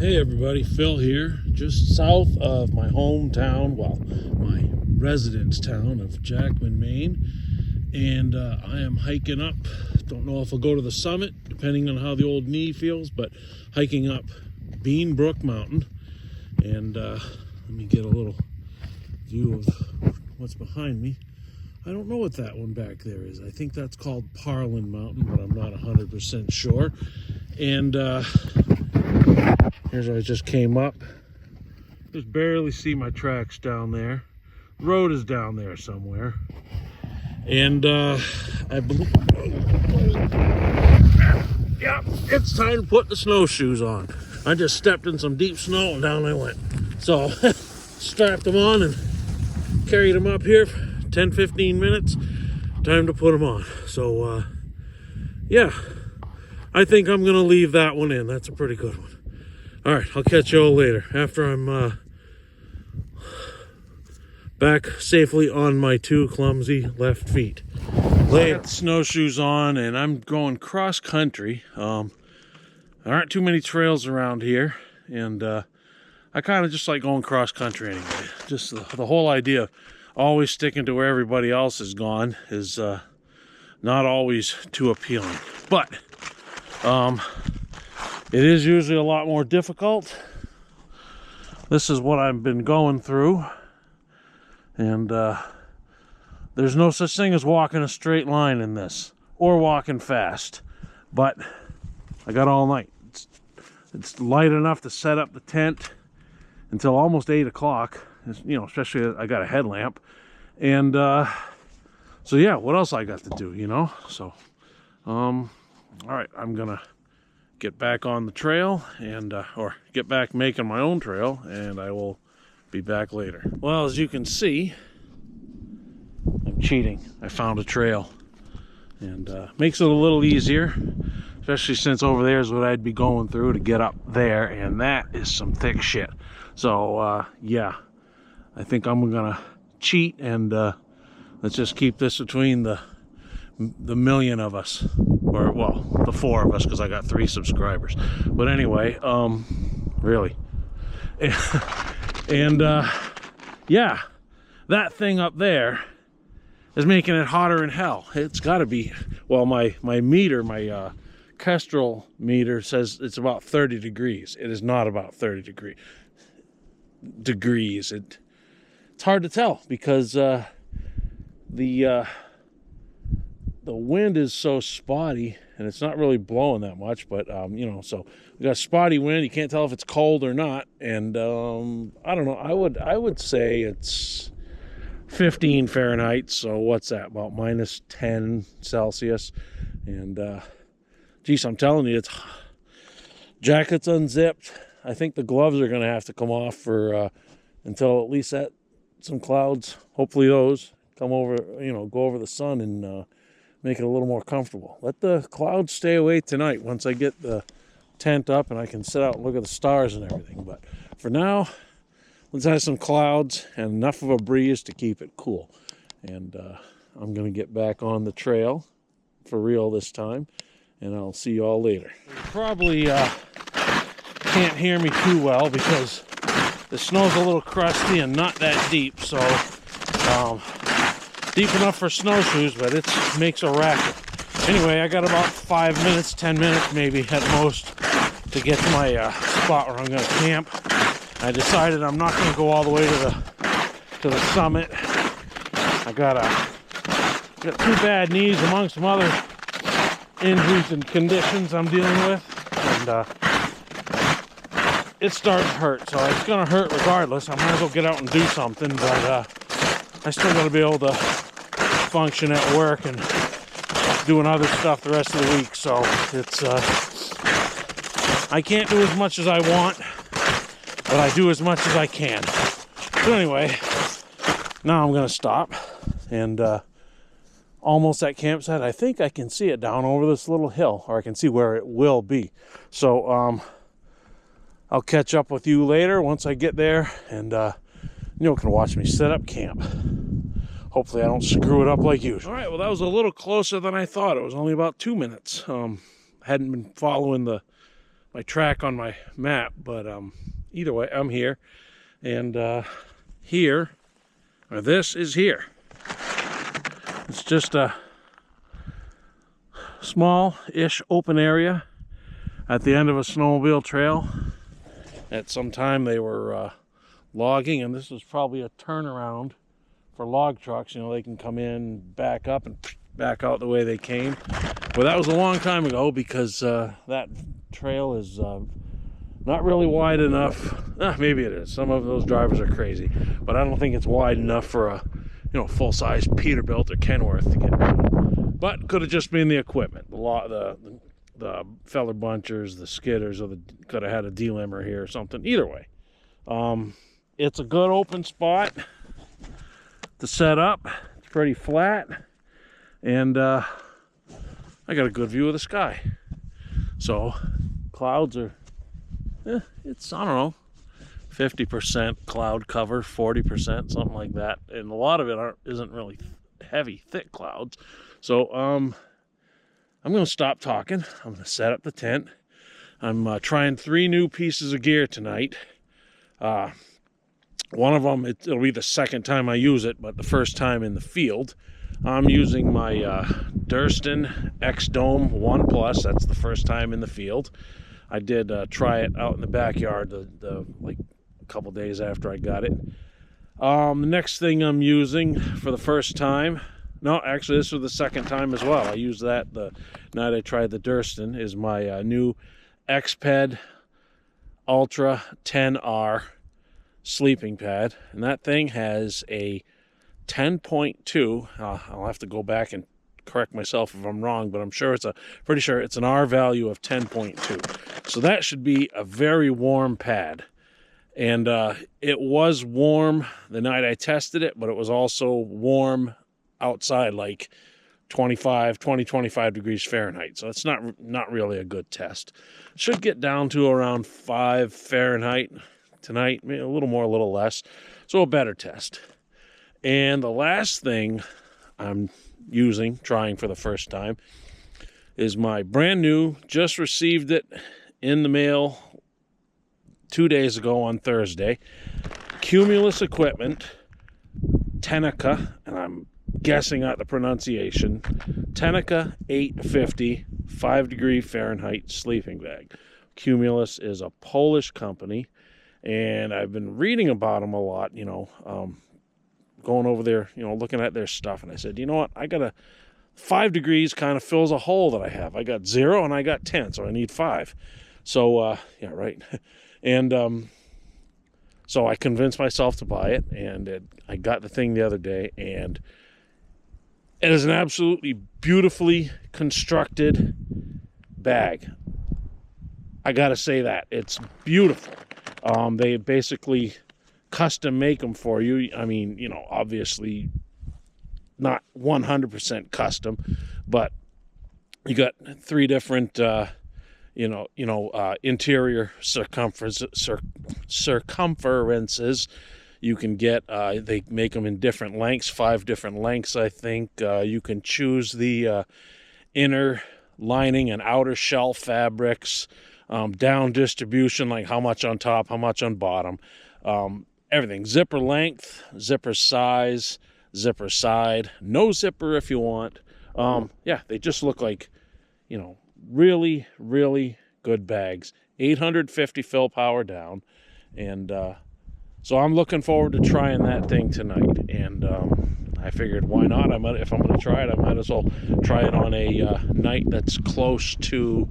Hey everybody, Phil here, just south of my hometown, well, my residence town of Jackman, Maine, and I am hiking up. Don't know if I'll go to the summit, depending on how the old knee feels, but hiking up Bean Brook Mtn, and let me get a little view of what's behind me. I don't know what that one back there is. I think that's called Parlin Township, but I'm not 100% sure. And here's where I just came up. Just barely see my tracks down there. Road is down there somewhere. And I believe, yeah, it's time to put the snowshoes on. I just stepped in some deep snow and down I went. So strapped them on and carried them up here for 10-15 minutes. Time to put them on. So yeah, I think I'm gonna leave that one in. That's a pretty good one. All right, I'll catch you all later after I'm back safely on my two clumsy left feet. I got snowshoes on and I'm going cross country. There aren't too many trails around here, and I kind of just like going cross country anyway. Just the whole idea of always sticking to where everybody else has gone is not always too appealing. But it is usually a lot more difficult. This is what I've been going through. And there's no such thing as walking a straight line in this, or walking fast. But I got all night. It's light enough to set up the tent until almost 8 o'clock. You know, especially I got a headlamp. And so yeah, what else I got to do, you know? So, all right, I'm gonna get back on the trail and or get back making my own trail, and I will be back later. Well, as you can see, I'm cheating. I found a trail, and makes it a little easier, especially since over there is what I'd be going through to get up there, and that is some thick shit. So yeah, I think I'm gonna cheat, and let's just keep this between the million of us, or well, the 4 of us, because I got 3 subscribers. But anyway, really, and yeah, that thing up there is making it hotter than hell. It's got to be. Well, my meter, my Kestrel meter says it's about 30 degrees. It is not about 30 degrees. It's hard to tell because the wind is so spotty, and it's not really blowing that much, but you know, so we got spotty wind. You can't tell if it's cold or not, and I don't know. I would say it's 15 Fahrenheit. So what's that? About minus 10 Celsius. And geez, I'm telling you, it's jacket's unzipped. I think the gloves are going to have to come off for until at least that some clouds. Hopefully those come over. You know, go over the sun and make it a little more comfortable. Let the clouds stay away tonight once I get the tent up and I can sit out and look at the stars and everything. But for now, let's have some clouds and enough of a breeze to keep it cool. And I'm going to get back on the trail for real this time, and I'll see you all later. You probably can't hear me too well because the snow's a little crusty and not that deep, so deep enough for snowshoes, but it makes a racket. Anyway, I got about 5 minutes, 10 minutes maybe at most to get to my spot where I'm going to camp. I decided I'm not going to go all the way to the summit. I got 2 bad knees among some other injuries and conditions I'm dealing with, and it's starting to hurt. So it's going to hurt regardless. I might as well get out and do something, but I still got to be able to function at work and doing other stuff the rest of the week. So it's I can't do as much as I want, but I do as much as I can. So anyway, now I'm gonna stop, and almost at campsite. I think I can see it down over this little hill, or I can see where it will be. So I'll catch up with you later once I get there, and you can watch me set up camp. Hopefully I don't screw it up like usual. All right, well, that was a little closer than I thought. It was only about 2 minutes. Hadn't been following the track on my map, but either way, I'm here, and here, or this is here. It's just a small-ish open area at the end of a snowmobile trail. At some time they were logging, and this is probably a turnaround for log trucks. You know, they can come in, back up, and back out the way they came. But that was a long time ago, because that trail is not really wide enough. Maybe it is. Some of those drivers are crazy, but I don't think it's wide enough for a full-size Peterbilt or Kenworth to get around. But could have just been the equipment, the feller bunchers, the skidders, or could have had a delimber here or something. Either way, it's a good open spot to set up. It's pretty flat, and I got a good view of the sky. So clouds are, it's, I don't know, 50% cloud cover, 40%, something like that, and a lot of it isn't really heavy, thick clouds. So I'm going to stop talking. I'm going to set up the tent. I'm trying 3 new pieces of gear tonight. One of them, it'll be the second time I use it, but the first time in the field. I'm using my Durston X-Dome 1 Plus. That's the first time in the field. I did try it out in the backyard like a couple days after I got it. The next thing I'm using for the first time, no, actually this was the second time as well. I used that the night I tried the Durston, is my new X-Ped Ultra 10R sleeping pad, and that thing has a 10.2. I'll have to go back and correct myself if I'm wrong, but I'm sure pretty sure it's an R value of 10.2. So that should be a very warm pad. And it was warm the night I tested it, but it was also warm outside, like 25 degrees Fahrenheit. So it's not really a good test. It should get down to around 5 Fahrenheit tonight, maybe a little more, a little less. So a better test. And the last thing I'm trying for the first time, is my brand new, just received it in the mail 2 days ago on Thursday, Cumulus Equipment Tenica, and I'm guessing at the pronunciation, Tenica 850 5-degree Fahrenheit sleeping bag. Cumulus is a Polish company, and I've been reading about them a lot, going over there, looking at their stuff, and I said, you know what, I got 5 degrees kind of fills a hole that I have. I got 0 and I got 10, so I need 5. So, yeah, right. And so I convinced myself to buy it, and I got the thing the other day, and it is an absolutely beautifully constructed bag. I got to say that. It's beautiful. They basically custom make them for you. I mean, obviously not 100% custom, but you got 3 different, interior circumferences. You can get, they make them in different lengths, 5 different lengths, I think. You can choose the inner lining and outer shell fabrics, down distribution, like how much on top, how much on bottom. Everything, zipper length, zipper size, zipper side, no zipper if you want. Yeah, they just look like, really, really good bags. 850 fill power down. And so I'm looking forward to trying that thing tonight. And I figured, why not? If I'm going to try it, I might as well try it on a night that's close to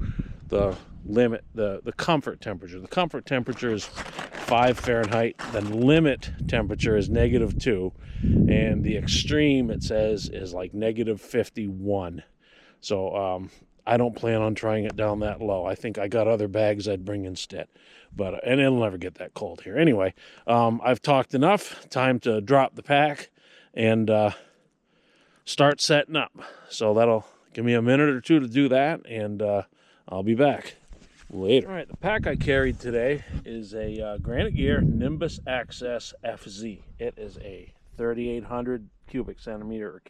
the limit, the comfort temperature. The comfort temperature is 5 Fahrenheit. The limit temperature is -2, and the extreme, it says, is like -51. So I don't plan on trying it down that low. I think I got other bags I'd bring instead, and it'll never get that cold here. Anyway, I've talked enough. Time to drop the pack and start setting up. So that'll give me a minute or two to do that, and I'll be back later. All right, the pack I carried today is a Granite Gear Nimbus Access FZ. It is a 3,800 cubic centimeter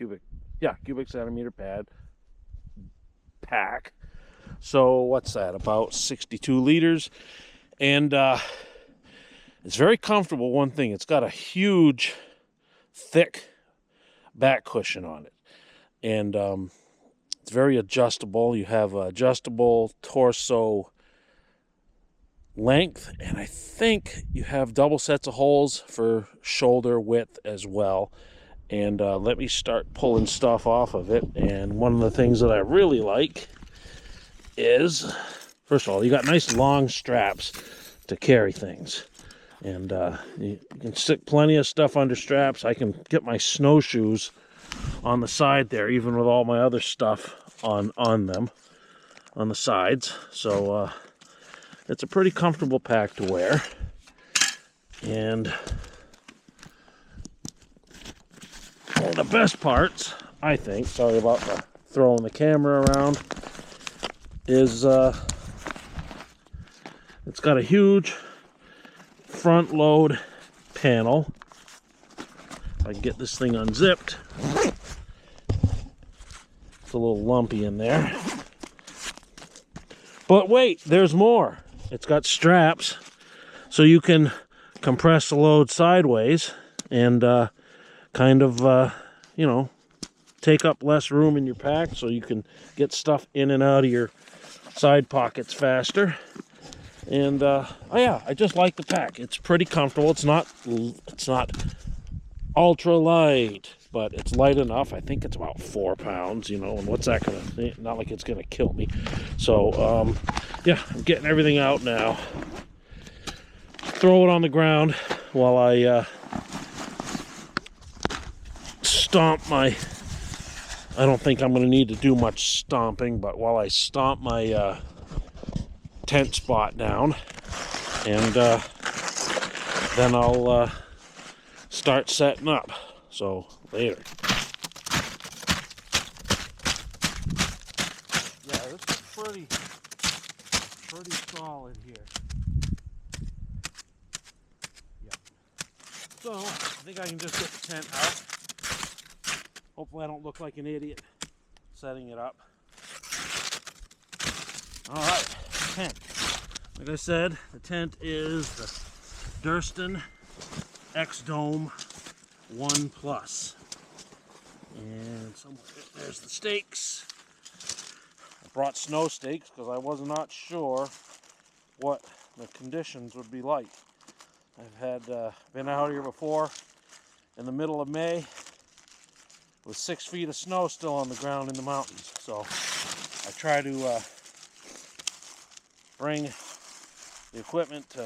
pad pack. So what's that, about 62 liters? And it's very comfortable. One thing, it's got a huge, thick back cushion on it. And it's very adjustable. You have adjustable torso length, and I think you have double sets of holes for shoulder width as well. And let me start pulling stuff off of it. And one of the things that I really like is, first of all, you got nice long straps to carry things. And you can stick plenty of stuff under straps. I can get my snowshoes on the side there, even with all my other stuff on them, on the sides. So it's a pretty comfortable pack to wear. And one of the best parts, I think, sorry about throwing the camera around, is it's got a huge front load panel. If I can get this thing unzipped. It's a little lumpy in there. But wait, there's more. It's got straps so you can compress the load sideways and kind of, you know, take up less room in your pack so you can get stuff in and out of your side pockets faster. And oh yeah, I just like the pack. It's pretty comfortable. It's not ultra light, but it's light enough. I think it's about 4 pounds, you know, and what's that gonna, not like it's gonna kill me. So yeah, I'm getting everything out now. Throw it on the ground while I stomp my, I don't think I'm gonna need to do much stomping, but while I stomp my tent spot down, and then I'll start setting up. So later. Yeah, this is pretty solid here. Yeah. So I think I can just get the tent out. Hopefully I don't look like an idiot setting it up. All right, tent. Like I said, the tent is the Durston X-Dome 1 Plus. And somewhere there's the stakes. I brought snow stakes because I was not sure what the conditions would be like. I've had been out here before in the middle of May with 6 feet of snow still on the ground in the mountains. So I try to bring the equipment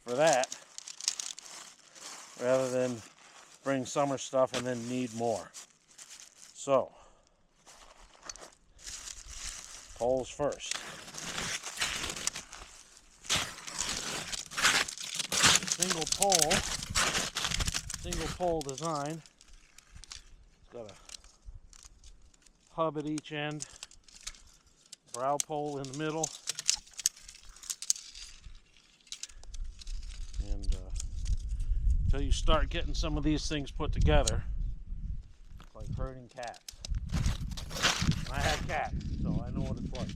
for that rather than bring summer stuff and then need more. So, poles first. Single pole design. It's got a hub at each end, brow pole in the middle, and until you start getting some of these things put together, it's like herding cats. I have cats, so I know what it's like.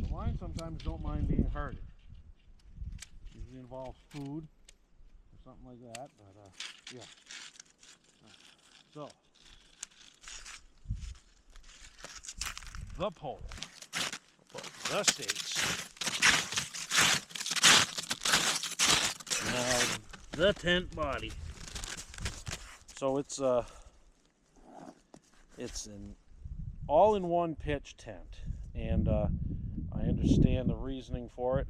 So mine sometimes don't mind being herded. Usually involves food or something like that, but yeah. So, the pole, the stakes, now the tent body. So it's an all-in-one pitch tent, and I understand the reasoning for it.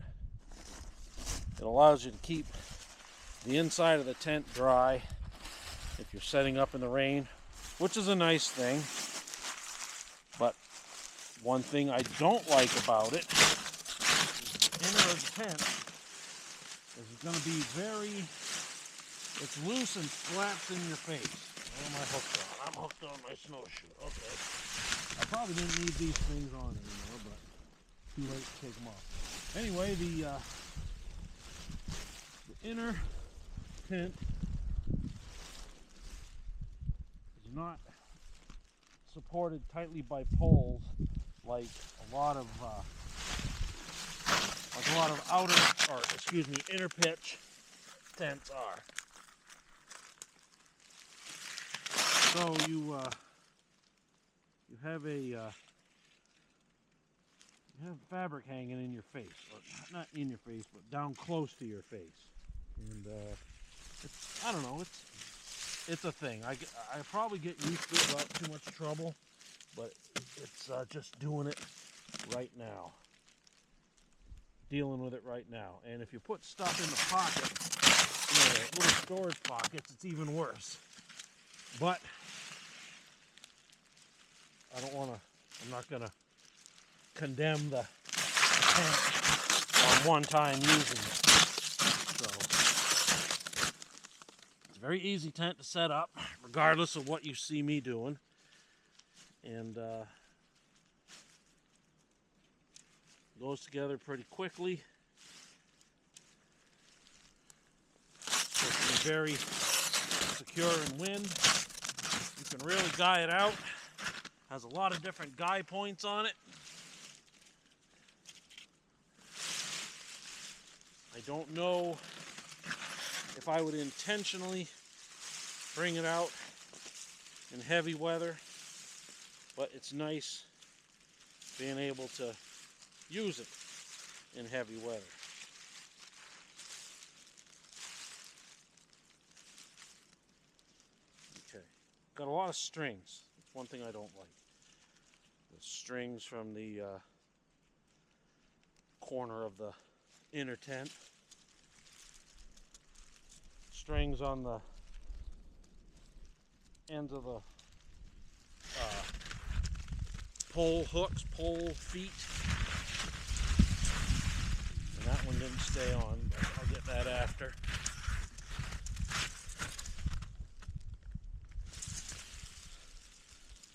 It allows you to keep the inside of the tent dry if you're setting up in the rain, which is a nice thing. But one thing I don't like about it is the inner of the tent is going to be it's loose and flaps in your face. Where am I hooked on? I'm hooked on my snowshoe. Okay. I probably didn't need these things on anymore, but too late to take them off. Anyway, the inner tent is not supported tightly by poles like a lot of inner pitch tents are. So you have fabric hanging in your face, or not in your face, but down close to your face, and I don't know, it's a thing. I probably get used to it without too much trouble, but it's just doing it right now, dealing with it right now. And if you put stuff in the pocket, the little storage pockets, it's even worse. But I'm not gonna condemn the tent on one time using it. So it's a very easy tent to set up, regardless of what you see me doing. And goes together pretty quickly. It's very secure in wind. You can really guy it out. Has a lot of different guy points on it. I don't know if I would intentionally bring it out in heavy weather, but it's nice being able to use it in heavy weather. Okay, got a lot of strings. That's one thing I don't like. The strings from the corner of the inner tent. Strings on the ends of the pole hooks, pole feet. And that one didn't stay on, but I'll get that after.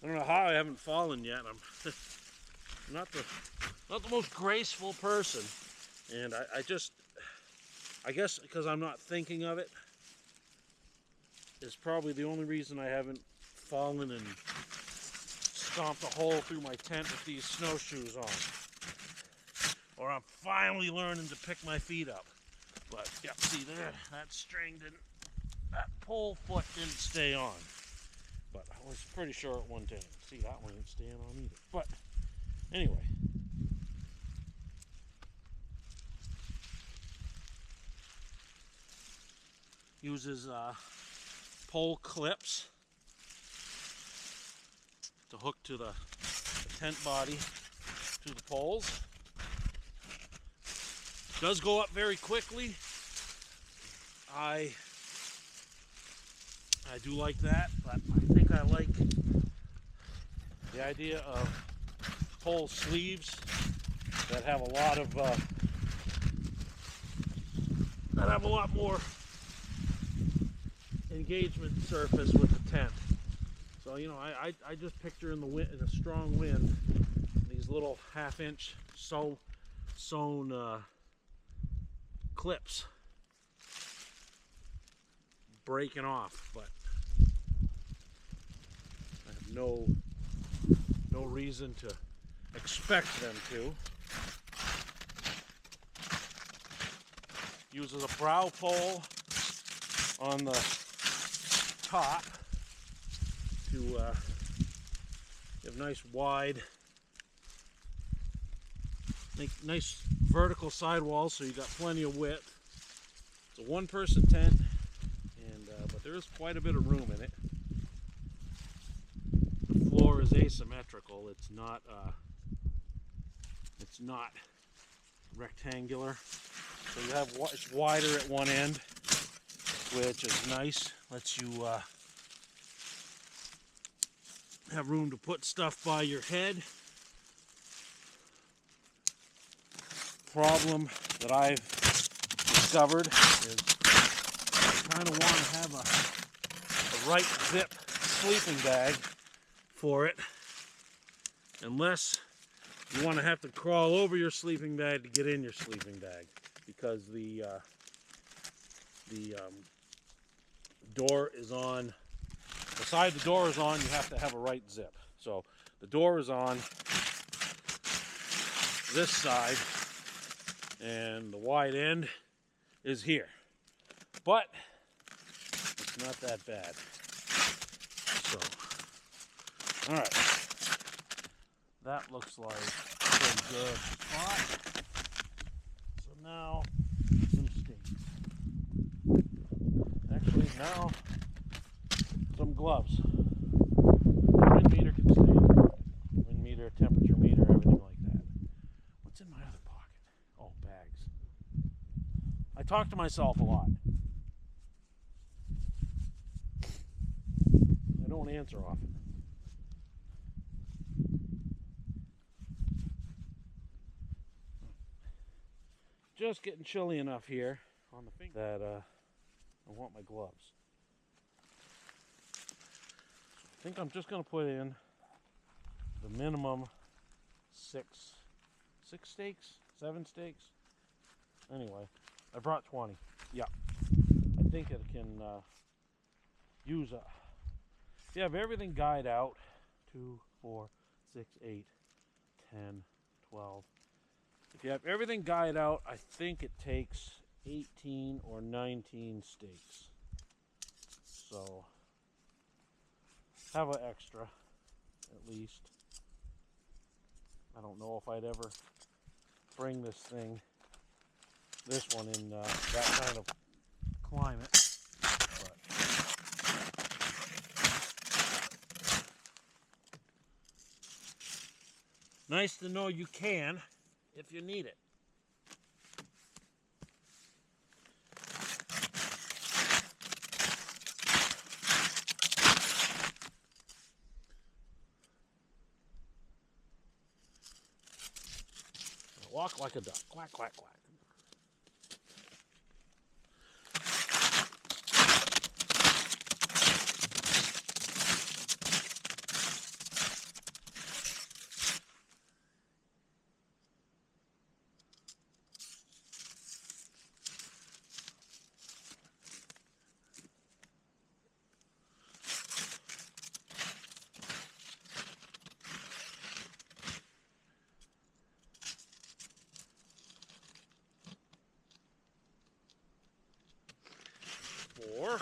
I don't know how I haven't fallen yet. I'm not the most graceful person, and I guess because I'm not thinking of it is probably the only reason I haven't fallen and stomped a hole through my tent with these snowshoes on. Or I'm finally learning to pick my feet up. But yeah, see there, that pole foot didn't stay on. But I was pretty sure at one time. See, that one ain't staying on either. But anyway. Uses pole clips to hook to the tent body to the poles. Does go up very quickly. I do like that, but I think I like the idea of pole sleeves that have a lot more engagement surface with the tent. So I just picture in a strong wind these little half-inch sewn clips breaking off, but I have no reason to expect them to. Uses a brow pole on the top to have nice vertical sidewalls, so you got plenty of width. It's a one-person tent, and but there is quite a bit of room in it. The floor is asymmetrical. It's not rectangular. So you have it's wider at one end, which is nice. Lets you have room to put stuff by your head. Problem that I've discovered is I kind of want to have a right zip sleeping bag for it, unless you want to have to crawl over your sleeping bag to get in your sleeping bag, because the door is on. The side the door is on, you have to have a right zip. So the door is on. this side, and the wide end is here. But it's not that bad. So, all right, that looks like a good spot. So now some stakes. Actually, now some gloves. Wind meter can stay. Wind meter, temperature meter, everything like that. What's in my other pocket? Oh, bags. I talk to myself a lot. I don't answer often. Just getting chilly enough here on the finger that I want my gloves. I think I'm just going to put in the minimum 6 steaks, 7 steaks. Anyway, I brought 20. Yeah, I think it can use a. If you have everything guyed out, 2, 4, 6, 8, 10, 12. If you have everything guyed out, I think it takes 18 or 19 steaks. So have an extra, at least. I don't know if I'd ever bring this one in that kind of climate. But nice to know you can if you need it. Walk like a duck. Quack, quack, quack. Four.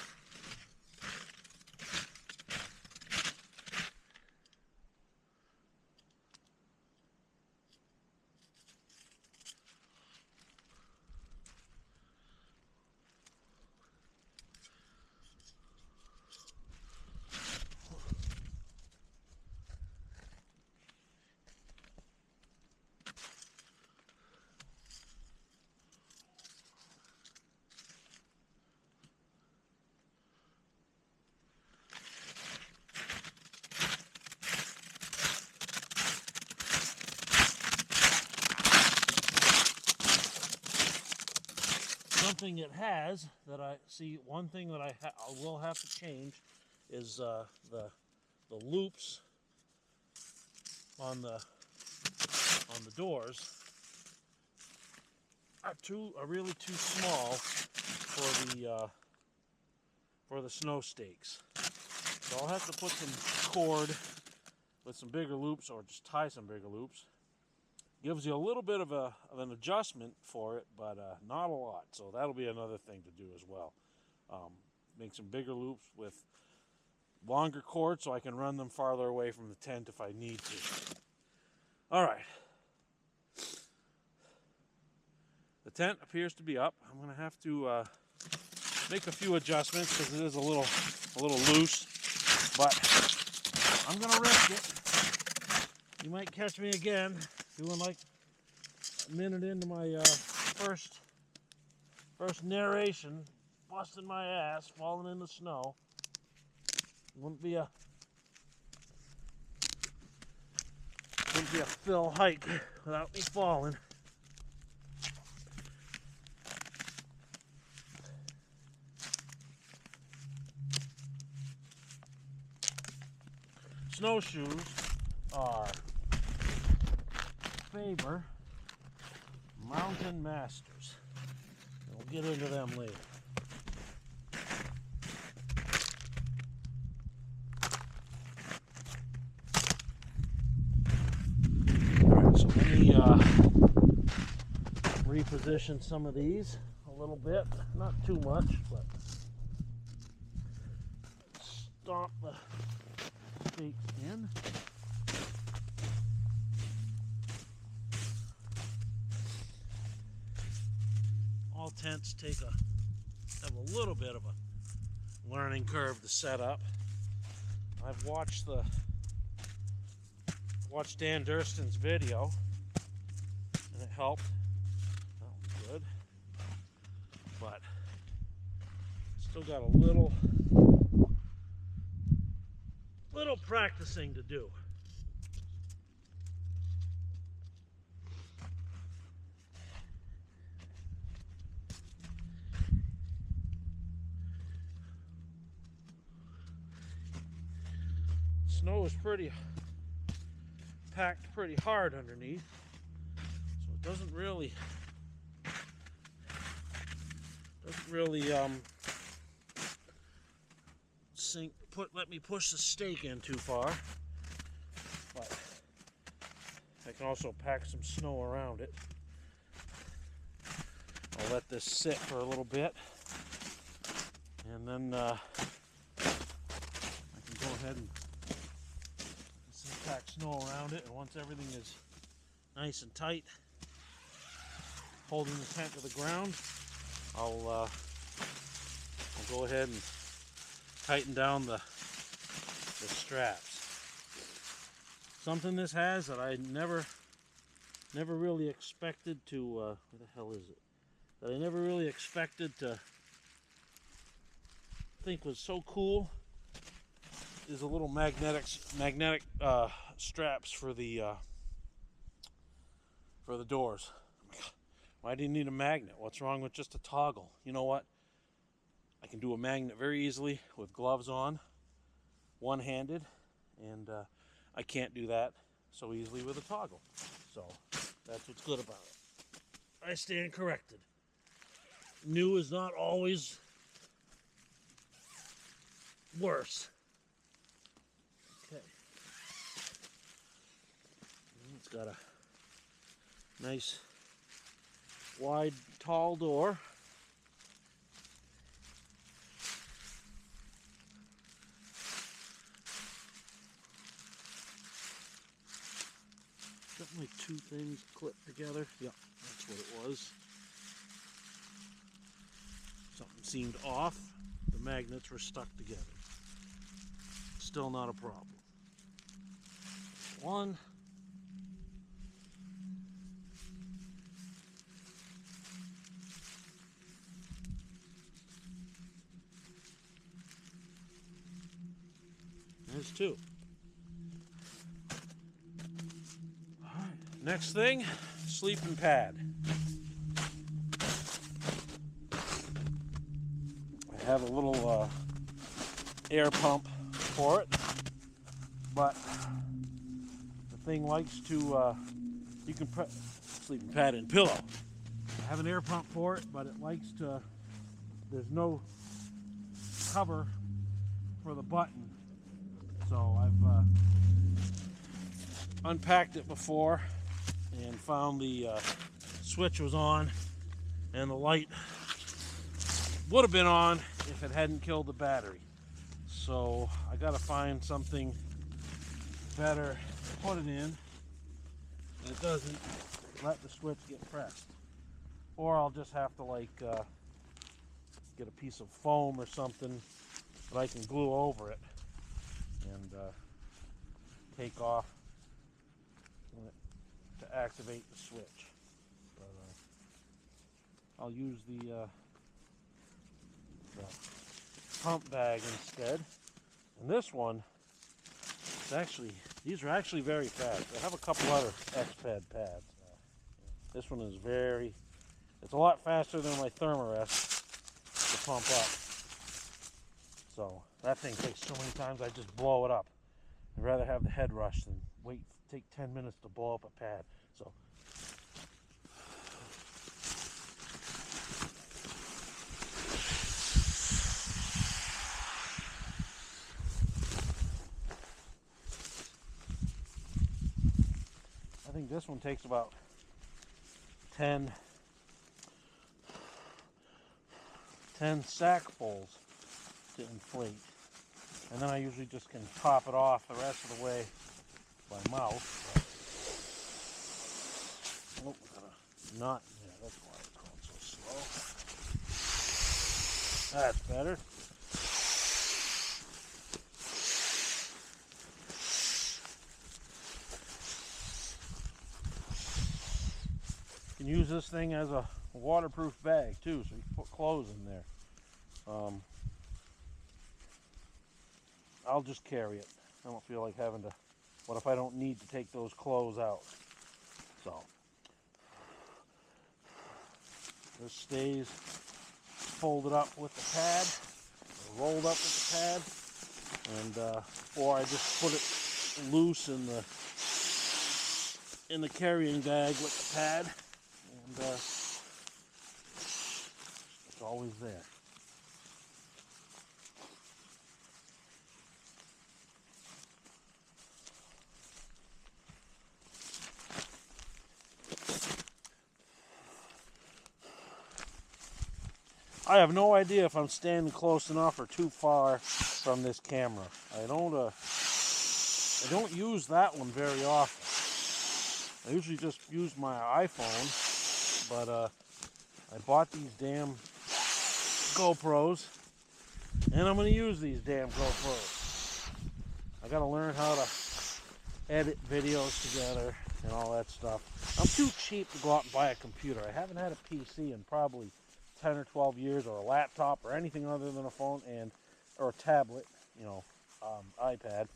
Something it has that I see, one thing that I will have to change is the loops on the doors are really too small for the snow stakes. So I'll have to put some cord with some bigger loops, or just tie some bigger loops. Gives you a little bit of an adjustment for it, but not a lot. So that'll be another thing to do as well. Make some bigger loops with longer cord so I can run them farther away from the tent if I need to. All right. The tent appears to be up. I'm going to have to make a few adjustments because it is a little loose, but I'm going to risk it. You might catch me again doing like a minute into my first narration, busting my ass, falling in the snow. Wouldn't be a Phil hike without me falling. Snowshoes are Faber Mountain Masters. We'll get into them later. Alright, so let me me reposition some of these a little bit, not too much, but stomp the stakes in. All tents have a little bit of a learning curve to set up. I've watched Dan Durston's video, and it helped. That was good, but still got a little practicing to do. Snow is packed pretty hard underneath, so it doesn't really let me push the stake in too far. But I can also pack some snow around it. I'll let this sit for a little bit, and then I can go ahead and pack snow around it, and once everything is nice and tight, holding the tent to the ground, I'll go ahead and tighten down the straps. Something this has that I never really expected to, where the hell is it? That I never really expected to think was so cool is a little magnetic straps for the doors. Why do you need a magnet? What's wrong with just a toggle? You know what? I can do a magnet very easily with gloves on, one-handed, and I can't do that so easily with a toggle. So that's what's good about it. I stand corrected. New is not always worse. Okay. It's got a nice, wide, tall door. Something like two things clipped together. Yep, that's what it was. Something seemed off. The magnets were stuck together. Still not a problem. One. There's two. All right. Next thing, sleeping pad. I have a little air pump for it, but the thing likes to, you can put sleeping pad and pillow. I have an air pump for it, but it likes to, there's no cover for the button. So I've unpacked it before and found the switch was on, and the light would have been on if it hadn't killed the battery. So I got to find something better to put it in that doesn't let the switch get pressed. Or I'll just have to like get a piece of foam or something that I can glue over it and take off to activate the switch. But I'll use the pump bag instead. And this one, these are actually very fast. I have a couple other X-Pad pads. This one is it's a lot faster than my Thermarest to pump up. So that thing takes so many times, I just blow it up. I'd rather have the head rush than take 10 minutes to blow up a pad. So I think think this one takes about 10 sackfuls to inflate. And then I usually just can top it off the rest of the way by mouth. Oh, got a knot. Yeah, that's why it's going so slow. That's better. You can use this thing as a waterproof bag too, so you can put clothes in there. I'll just carry it. I don't feel like having to. What if I don't need to take those clothes out? So this stays folded up with the pad, or rolled up with the pad, and or I just put it loose in the carrying bag with the pad, and it's always there. I have no idea if I'm standing close enough or too far from this camera. I don't use that one very often. I usually just use my iPhone, but I bought these damn GoPros, and I'm going to use these damn GoPros. I got to learn how to edit videos together and all that stuff. I'm too cheap to go out and buy a computer. I haven't had a PC in probably 10 or 12 years, or a laptop, or anything other than a phone or a tablet, iPad.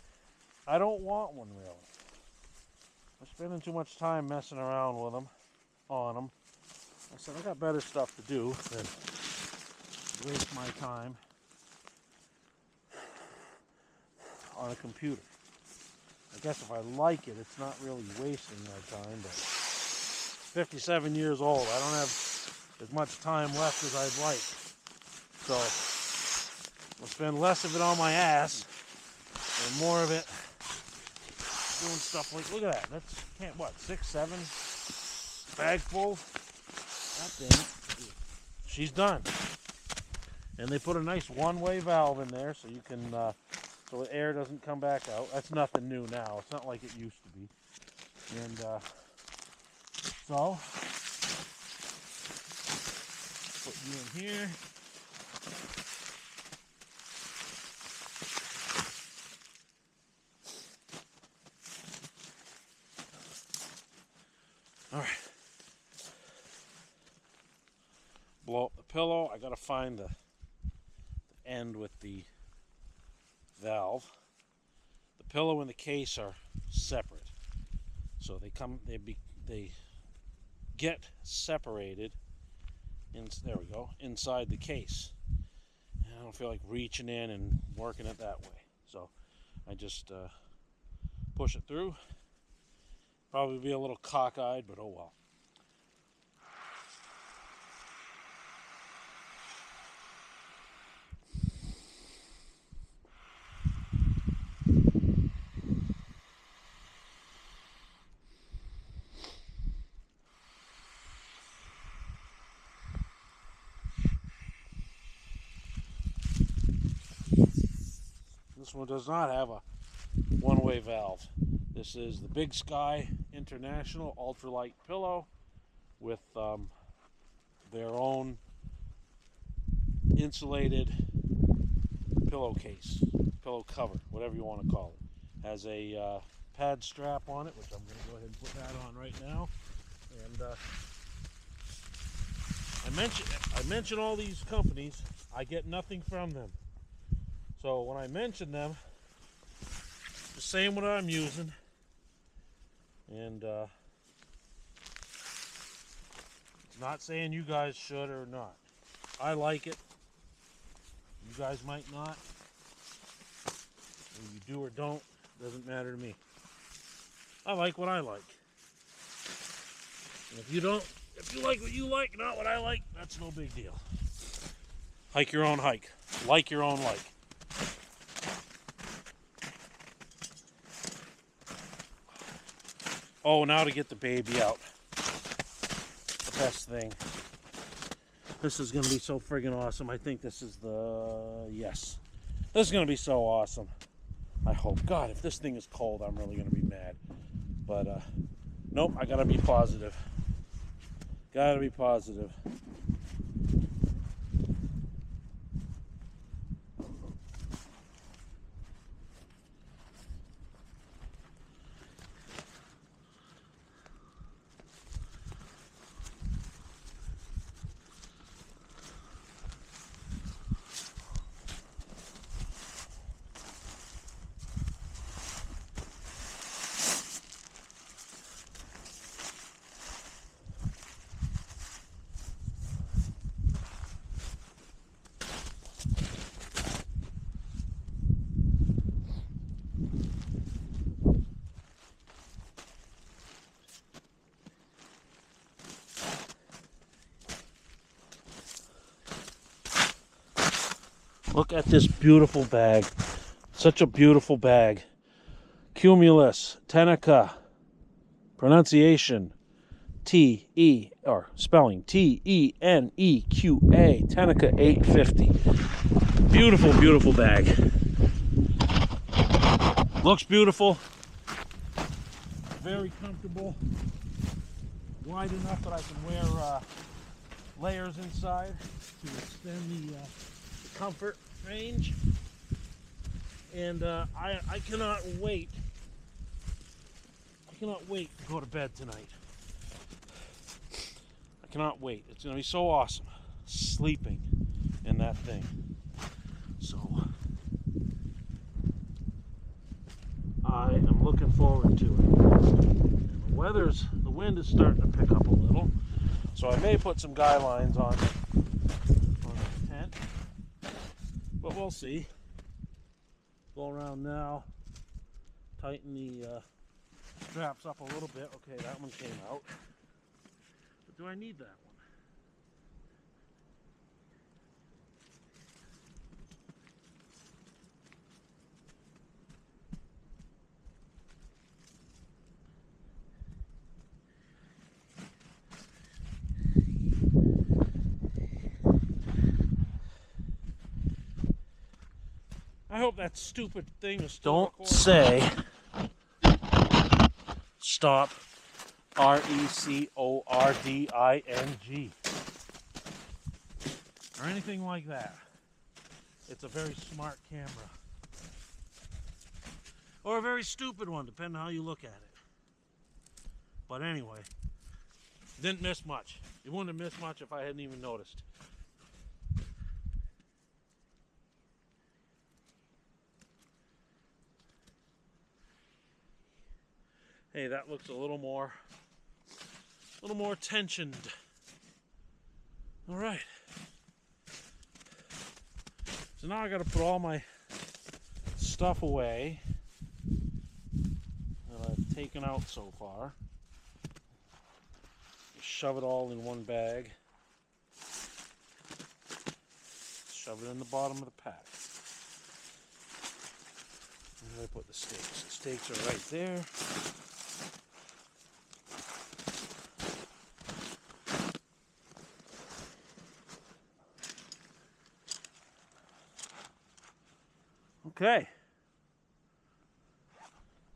I don't want one really. I'm spending too much time messing around with them, on them. I said I got better stuff to do than waste my time on a computer. I guess if I like it, it's not really wasting my time, but 57 years old, I don't have as much time left as I'd like. So I'll spend less of it on my ass and more of it doing stuff like, look at that, that's, 6, 7 bag full? God damn it. She's done. And they put a nice one-way valve in there so you can, so the air doesn't come back out. That's nothing new now. It's not like it used to be. And so put you in here. All right. Blow up the pillow. I gotta find the end with the valve. The pillow and the case are separate, so they get separated. There we go, inside the case. And I don't feel like reaching in and working it that way, so I just push it through. Probably be a little cockeyed, but oh well. This one does not have a one-way valve. This is the Big Sky International ultralight pillow with their own insulated pillowcase, pillow cover, whatever you want to call it. Has a pad strap on it, which I'm going to go ahead and put that on right now. And I mention all these companies. I get nothing from them. So when I mention them, just saying what I'm using, and it's not saying you guys should or not. I like it. You guys might not. Whether you do or don't, doesn't matter to me. I like what I like. And if you don't, if you like what you like, not what I like, that's no big deal. Hike your own hike. Like your own like. Oh, now to get the baby out. The best thing. This is going to be so friggin' awesome. I think this is the... Yes. This is going to be so awesome. I hope. God, if this thing is cold, I'm really going to be mad. But, nope, I got to be positive. Got to be positive. Look at this beautiful bag. Such a beautiful bag. Cumulus tenica. Pronunciation T-E, or spelling T-E-N-E-Q-A. Tenica 850. Beautiful, beautiful bag. Looks beautiful. Very comfortable. Wide enough that I can wear layers inside to extend the comfort range. And I cannot wait. I cannot wait to go to bed tonight. I cannot wait. It's going to be so awesome sleeping in that thing. So I am looking forward to it. And the wind is starting to pick up a little, so I may put some guy lines on the tent, but we'll see. Go around now, tighten the straps up a little bit. Okay, that one came out. But do I need that one? I hope that stupid thing is still recording. Don't say stop R-E-C-O-R-D-I-N-G or anything like that. It's a very smart camera. Or a very stupid one, depending on how you look at it. But anyway, didn't miss much. You wouldn't have missed much if I hadn't even noticed. Hey, that looks a little more tensioned. All right. So now I got to put all my stuff away that I've taken out so far. Shove it all in one bag. Shove it in the bottom of the pack. And where do I put the stakes? The stakes are right there. Okay.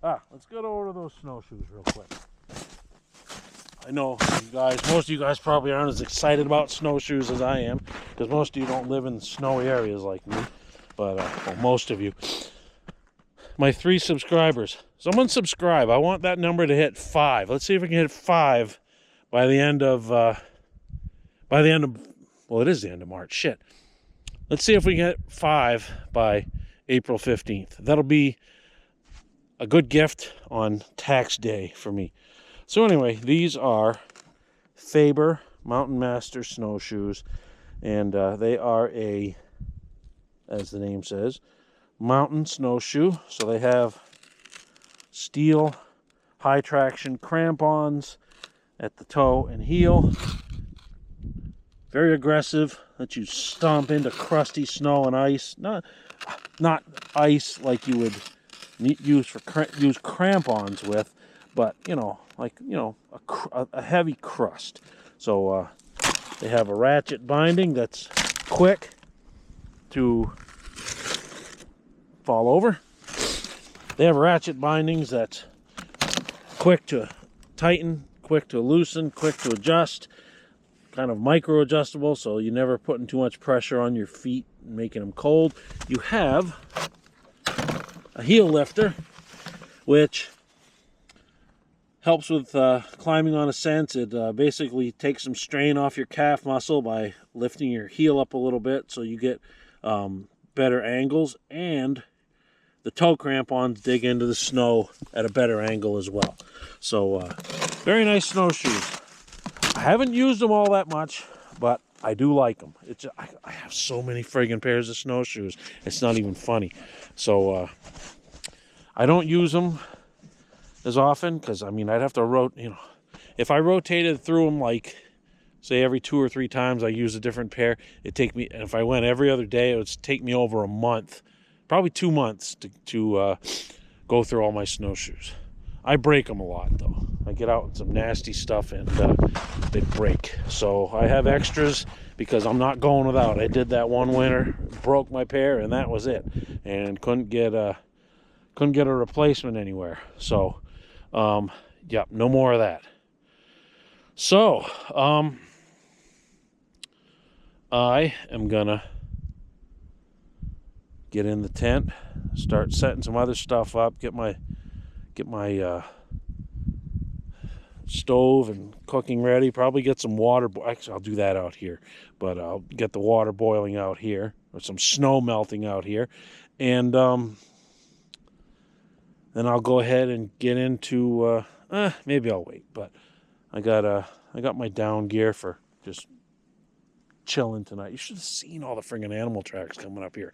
Let's get over to those snowshoes real quick. I know you guys, most of you guys probably aren't as excited about snowshoes as I am, because most of you don't live in snowy areas like me, but well, most of you. My 3 subscribers. Someone subscribe. I want that number to hit 5. Let's see if we can hit 5 by the end of, well, it is the end of March. Shit. Let's see if we can hit 5 by April 15th. That'll be a good gift on tax day for me. So anyway, these are Faber Mountain Master snowshoes, and they are a, as the name says, mountain snowshoe. So they have steel high traction crampons at the toe and heel. Very aggressive, that you stomp into crusty snow and ice. Not ice like you would use crampons with, but a heavy crust. So they have a ratchet binding that's quick to fall over. They have ratchet bindings that's quick to tighten, quick to loosen, quick to adjust, kind of micro adjustable, so you're never putting too much pressure on your feet and making them cold. You have a heel lifter, which helps with climbing on ascents. It basically takes some strain off your calf muscle by lifting your heel up a little bit, so you get better angles, and the toe crampons dig into the snow at a better angle as well. So very nice snowshoes. I haven't used them all that much, but I do like them. I have so many friggin' pairs of snowshoes, it's not even funny. So I don't use them as often, because I mean, I'd have to if I rotated through them, like say every 2 or 3 times I use a different pair, it'd take me, and if I went every other day, it would take me over a month, probably 2 months to go through all my snowshoes. I break them a lot though. I get out in some nasty stuff and they break. So I have extras because I'm not going without. I did that one winter, broke my pair, and that was it, and couldn't get a replacement anywhere. So yeah, no more of that. So I am gonna get in the tent, start setting some other stuff up, get my stove and cooking ready, probably get some water. Actually, I'll do that out here, but I'll get the water boiling out here, or some snow melting out here, and then I'll go ahead and get into maybe I'll wait, but I got my down gear for just chilling tonight. You should have seen all the friggin' animal tracks coming up here.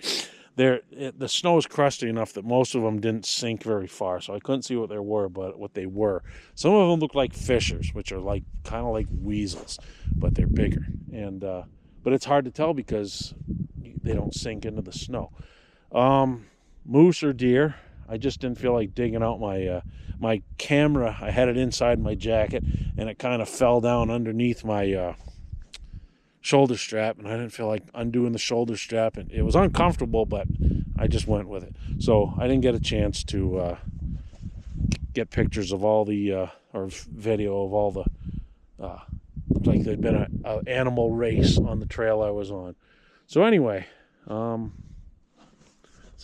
The snow is crusty enough that most of them didn't sink very far, so I couldn't see what they were, but what they were. Some of them look like fishers, which are like kind of like weasels, but they're bigger. And but it's hard to tell because they don't sink into the snow. Moose or deer. I just didn't feel like digging out my camera. I had it inside my jacket, and it kind of fell down underneath my shoulder strap, and I didn't feel like undoing the shoulder strap, and it was uncomfortable, but I just went with it. So I didn't get a chance to get pictures of all the or video of all the looked like there'd been an animal race on the trail I was on. So anyway, sun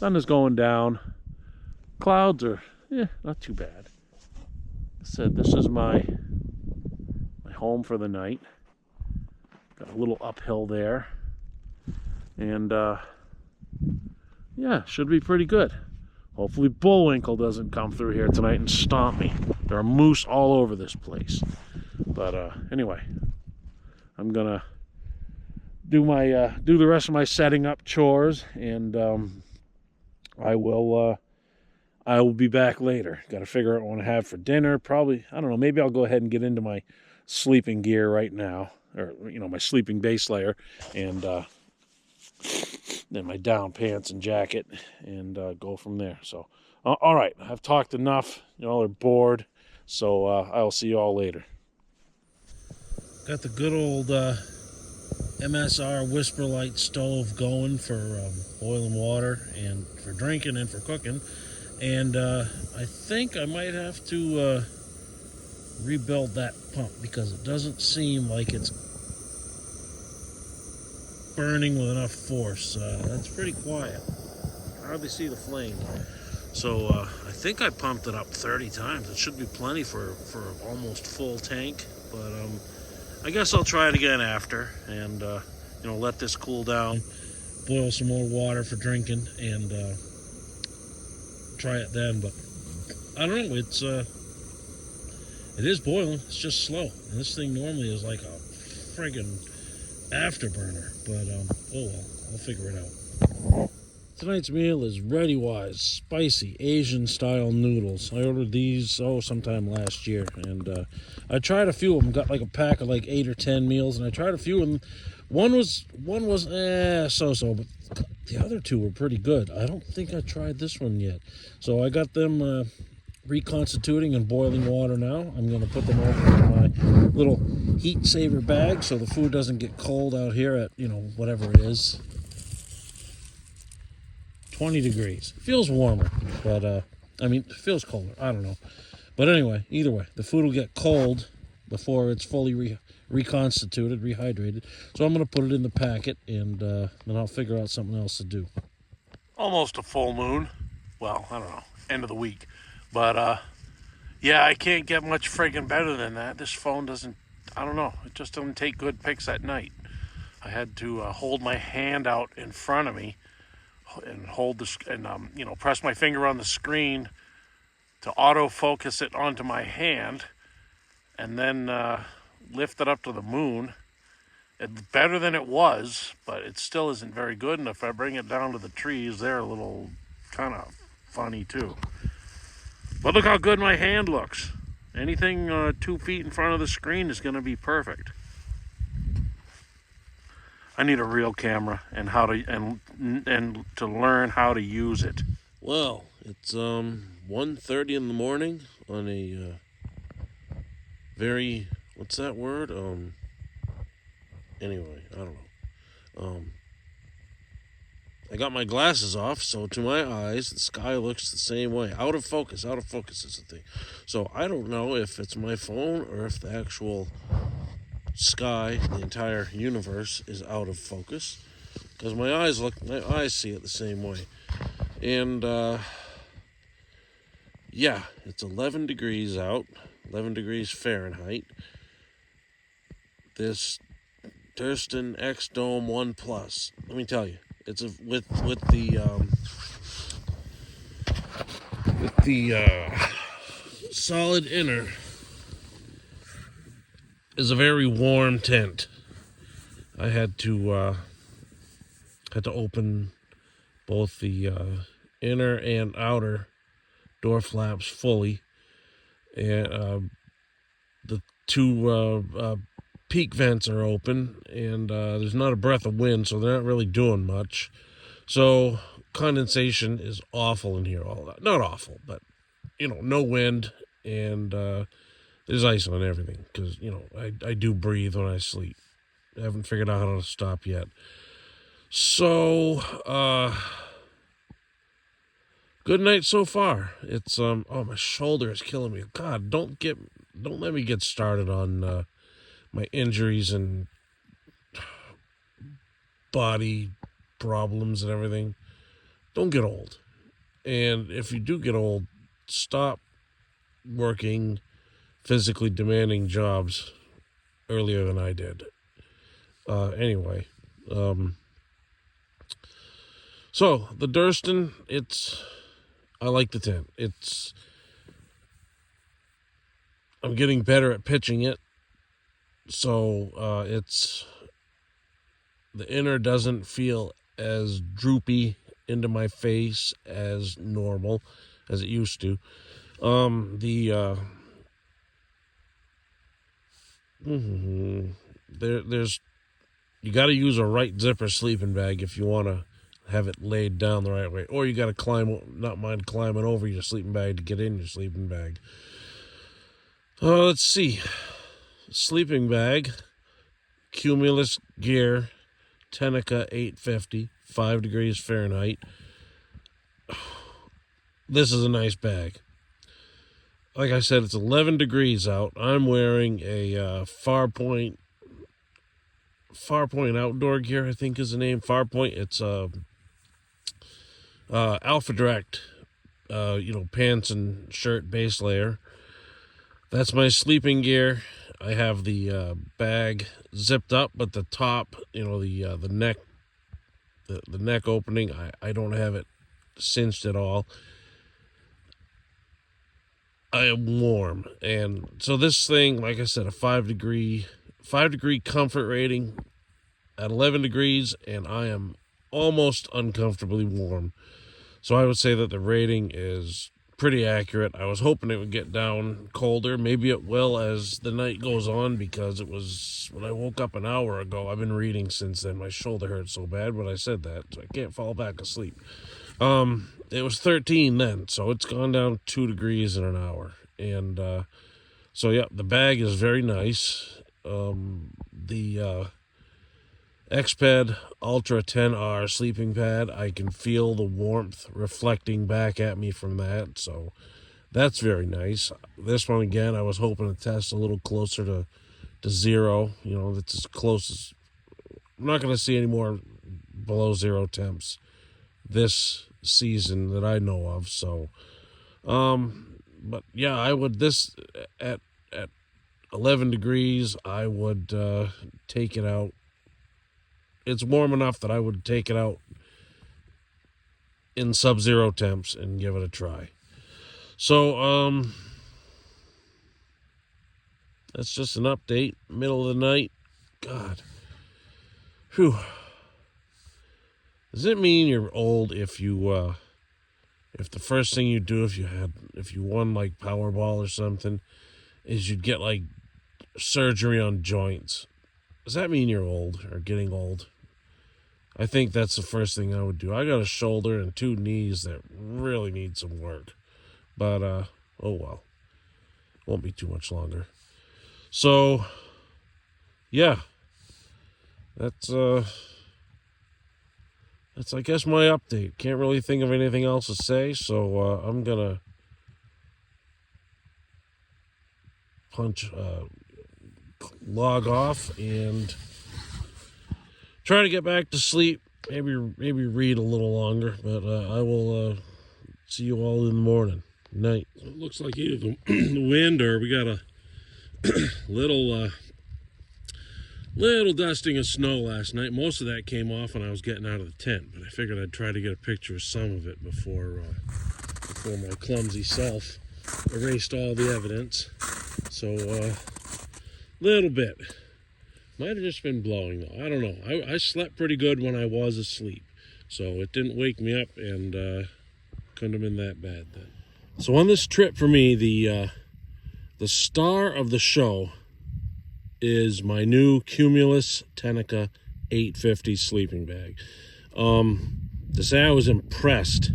is going down. Clouds are not too bad. I said this is my home for the night. Got a little uphill there, and yeah, should be pretty good. Hopefully Bullwinkle doesn't come through here tonight and stomp me. There are moose all over this place. But anyway, I'm gonna do the rest of my setting up chores, and I will be back later. Got to figure out what I have for dinner. Probably, I don't know, maybe I'll go ahead and get into my sleeping gear right now, or my sleeping base layer, and then my down pants and jacket, and go from there. So all right, I've talked enough. Y'all are bored, so I'll see you all later. Got the good old MSR Whisper Light stove going for boiling water and for drinking and for cooking, and I think I might have to rebuild that pump because it doesn't seem like it's burning with enough force. That's pretty quiet. I hardly see the flame. So I think I pumped it up 30 times. It should be plenty for almost full tank, but I guess I'll try it again after, and let this cool down, boil some more water for drinking, and try it then. But I don't know, it is boiling, it's just slow, and this thing normally is like a friggin' afterburner, but oh well, I'll figure it out. Tonight's meal is ReadyWise spicy Asian style noodles. I ordered these sometime last year, and I tried a few of them. Got like a pack of like 8 or 10 meals, and I tried a few, and one was so-so, but the other two were pretty good. I don't think I tried this one yet, so I got them reconstituting in boiling water now. I'm going to put them over in my little heat saver bag so the food doesn't get cold out here at, whatever it is. 20 degrees. Feels warmer, but, it feels colder. I don't know. But anyway, either way, the food will get cold before it's fully reconstituted, rehydrated. So I'm going to put it in the packet, and then I'll figure out something else to do. Almost a full moon. Well, I don't know. End of the week. But, yeah, I can't get much friggin' better than that. This phone doesn't, I don't know. It just doesn't take good pics at night. I had to hold my hand out in front of me and press my finger on the screen to autofocus it onto my hand, and then lift it up to the moon. It's better than it was, but it still isn't very good. And if I bring it down to the trees, they're a little kind of funny too. But look how good my hand looks. Anything 2 feet in front of the screen is going to be perfect. I need a real camera and to learn how to use it. Well, it's 1:30 in the morning on a very, what's that word? Anyway, I don't know. I got my glasses off, so to my eyes, the sky looks the same way. Out of focus is the thing. So I don't know if it's my phone or if the actual sky, the entire universe, is out of focus, because my eyes see it the same way. And yeah, it's 11 degrees out, 11 degrees Fahrenheit. This Durston X Dome 1 Plus, let me tell you, it's with the solid inner is a very warm tent. I had to open both the inner and outer door flaps fully, and the two peak vents are open, and there's not a breath of wind, so they're not really doing much. So condensation is awful in here. Not awful, but no wind, and there's ice on everything, because, I do breathe when I sleep. I haven't figured out how to stop yet. So, good night so far. It's, my shoulder is killing me. God, don't let me get started on, my injuries and body problems and everything. Don't get old. And if you do get old, stop working physically demanding jobs earlier than I did. Anyway, so the Durston, I like the tent. I'm getting better at pitching it, so the inner doesn't feel as droopy into my face as normal as it used to. There's you got to use a right zipper sleeping bag if you want to have it laid down the right way, or you got to not mind climbing over your sleeping bag to get in your sleeping bag. Let's see. Sleeping bag, Cumulus Gear, Tenica 850, 5 degrees Fahrenheit. This is a nice bag. Like I said, it's 11 degrees out. I'm wearing a Farpoint outdoor gear, I think is the name. Farpoint. It's Alpha Direct, pants and shirt base layer. That's my sleeping gear. I have the bag zipped up, but the top, the neck, the neck opening, I don't have it cinched at all. I am warm, and so this thing, like I said, a 5 degree comfort rating at 11 degrees, and I am almost uncomfortably warm. So I would say that the rating is pretty accurate. I was hoping it would get down colder. Maybe it will as the night goes on, because it was when I woke up an hour ago. I've been reading since then. My shoulder hurts so bad when I said that, so I can't fall back asleep. It was 13 then, so it's gone down 2 degrees in an hour. And so yeah, the bag is very nice. The X-Pad Ultra 10R sleeping pad, I can feel the warmth reflecting back at me from that, so that's very nice. This one, again, I was hoping to test a little closer to zero. You know, that's as close as... I'm not going to see any more below zero temps this season that I know of, so... but yeah, I would... This, at 11 degrees, I would take it out. It's warm enough that I would take it out in sub-zero temps and give it a try. So, that's just an update. Middle of the night. God. Whew. Does it mean you're old if you, if the first thing you do if you won like Powerball or something, is you'd get like surgery on joints? Does that mean you're old or getting old? I think that's the first thing I would do. I got a shoulder and 2 knees that really need some work. But, oh well. Won't be too much longer. So, yeah. That's I guess, my update. Can't really think of anything else to say, so I'm gonna log off and try to get back to sleep. Maybe read a little longer, but I will see you all in the morning. Night. So it looks like either the wind or we got a little dusting of snow last night. Most of that came off when I was getting out of the tent, but I figured I'd try to get a picture of some of it before my clumsy self erased all the evidence. So little bit. Might have just been blowing though. I don't know. I slept pretty good when I was asleep, so it didn't wake me up, and couldn't have been that bad then. So on this trip for me, the star of the show is my new Cumulus Tenica 850 sleeping bag. To say I was impressed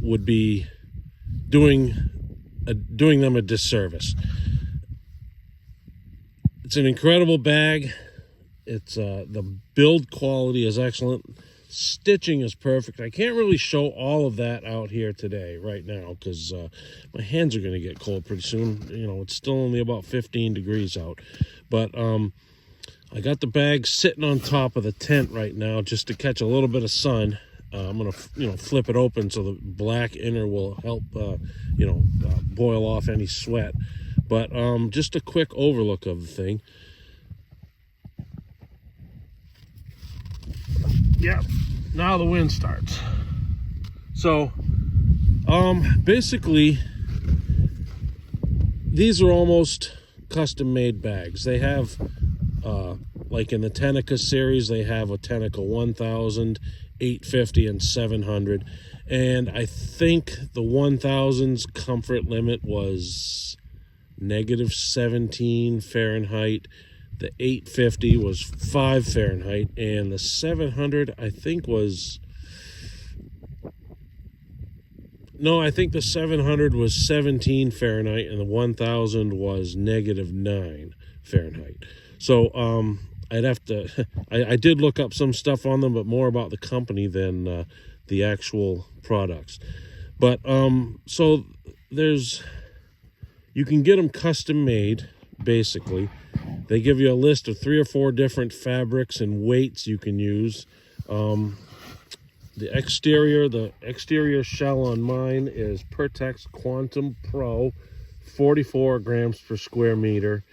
would be doing them a disservice. It's an incredible bag. It's the build quality is excellent. Stitching is perfect. I can't really show all of that out here today, right now, because my hands are going to get cold pretty soon. You know, it's still only about 15 degrees out. But I got the bag sitting on top of the tent right now just to catch a little bit of sun. I'm going to, flip it open so the black inner will help, boil off any sweat. But just a quick overlook of the thing. Yeah, now the wind starts. So, basically, these are almost custom-made bags. They have, like in the Tenica series, they have a Tenica 1000, 850, and 700. And I think the 1000's comfort limit was -17 Fahrenheit. The 850 was 5 Fahrenheit, and the 700 I think was... No, I think the 700 was 17 Fahrenheit, and the 1000 was -9 Fahrenheit. So I'd have to... I did look up some stuff on them, but more about the company than the actual products. But so there's... You can get them custom made, basically. They give you a list of 3 or 4 different fabrics and weights you can use. The exterior shell on mine is Pertex Quantum Pro, 44 grams per square meter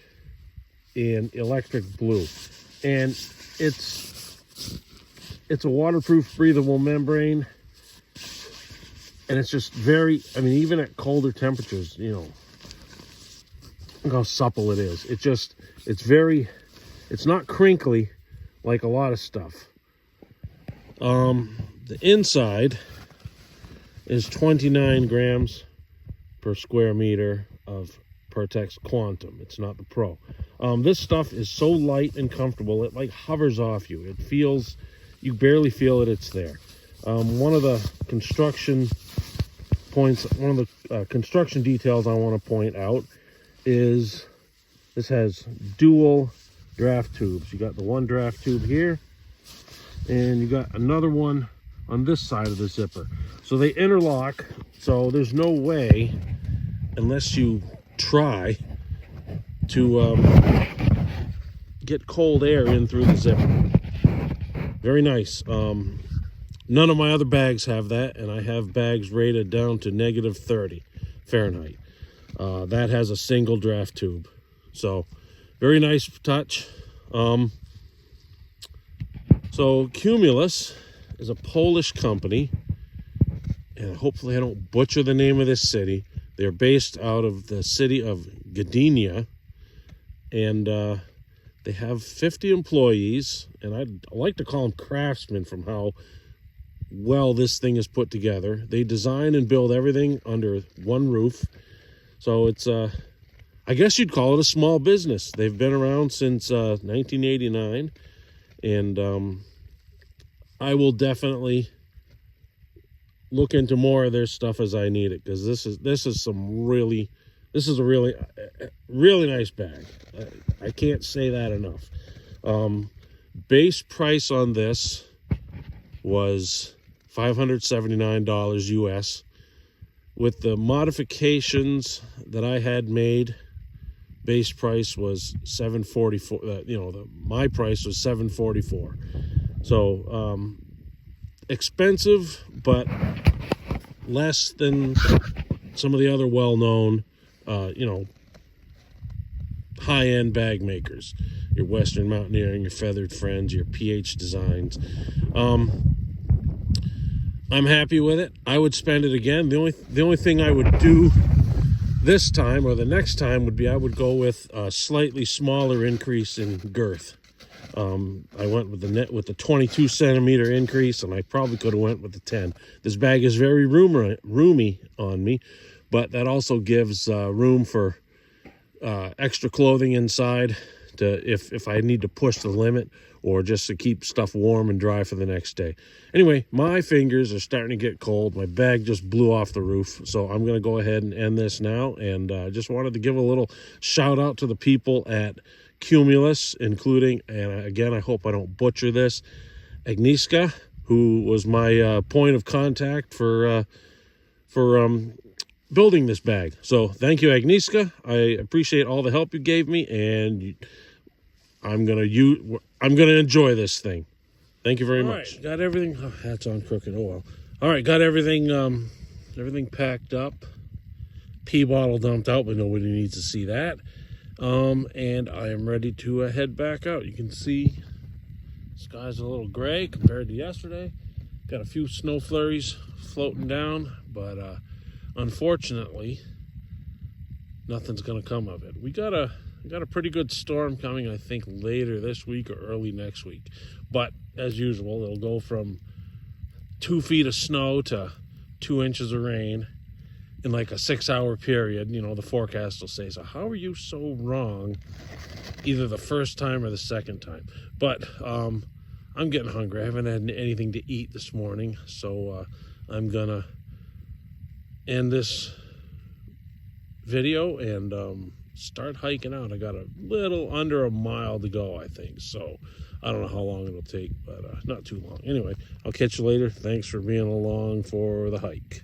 in electric blue. And it's a waterproof, breathable membrane. And it's just very, even at colder temperatures, look how supple it is. It's not crinkly like a lot of stuff. The inside is 29 grams per square meter of Pertex Quantum. It's not the Pro. This stuff is so light and comfortable, it like hovers off you. You barely feel that it's there. One of the construction points, one of the construction details I want to point out is this has dual draft tubes. You got the one draft tube here, and you got another one on this side of the zipper. So they interlock, so there's no way, unless you try, to get cold air in through the zipper. Very nice. None of my other bags have that, and I have bags rated down to -30 Fahrenheit. That has a single draft tube. So, very nice touch. So, Cumulus is a Polish company, and hopefully I don't butcher the name of this city. They're based out of the city of Gdynia, and they have 50 employees, and I like to call them craftsmen from how well this thing is put together. They design and build everything under one roof. So it's I guess you'd call it a small business. They've been around since 1989, and I will definitely look into more of their stuff as I need it, because this is a really nice bag. I can't say that enough. Base price on this was $579 US. With the modifications that I had made, base price was $744. My price was $744. So expensive, but less than some of the other well-known high-end bag makers, your Western Mountaineering, your Feathered Friends, your PH Designs. I'm happy with it. I would spend it again. The only thing I would do this time or the next time would be I would go with a slightly smaller increase in girth. I went with the 22 centimeter increase, and I probably could have went with the 10. This bag is very roomy on me, but that also gives room for extra clothing inside if I need to push the limit, or just to keep stuff warm and dry for the next day. Anyway, my fingers are starting to get cold. My bag just blew off the roof, so I'm going to go ahead and end this now. And just wanted to give a little shout out to the people at Cumulus, including, and again, I hope I don't butcher this, Agnieszka, who was my point of contact for building this bag. So thank you, Agnieszka. I appreciate all the help you gave me, and I'm gonna enjoy this thing. Thank you very much. Got everything. Oh, hat's on crooked. Oh well. All right, got everything. Everything packed up. Pee bottle dumped out, but nobody needs to see that. And I am ready to head back out. You can see the sky's a little gray compared to yesterday. Got a few snow flurries floating down, but unfortunately, nothing's gonna come of it. We got a pretty good storm coming, I think, later this week or early next week. But as usual, it'll go from 2 feet of snow to 2 inches of rain in like a 6-hour period. The forecast will say. So how are you so wrong either the first time or the second time? But I'm getting hungry. I haven't had anything to eat this morning, so I'm gonna end this video and start hiking out. I got a little under a mile to go, I think, so I don't know how long it'll take, but not too long. Anyway, I'll catch you later. Thanks for being along for the hike.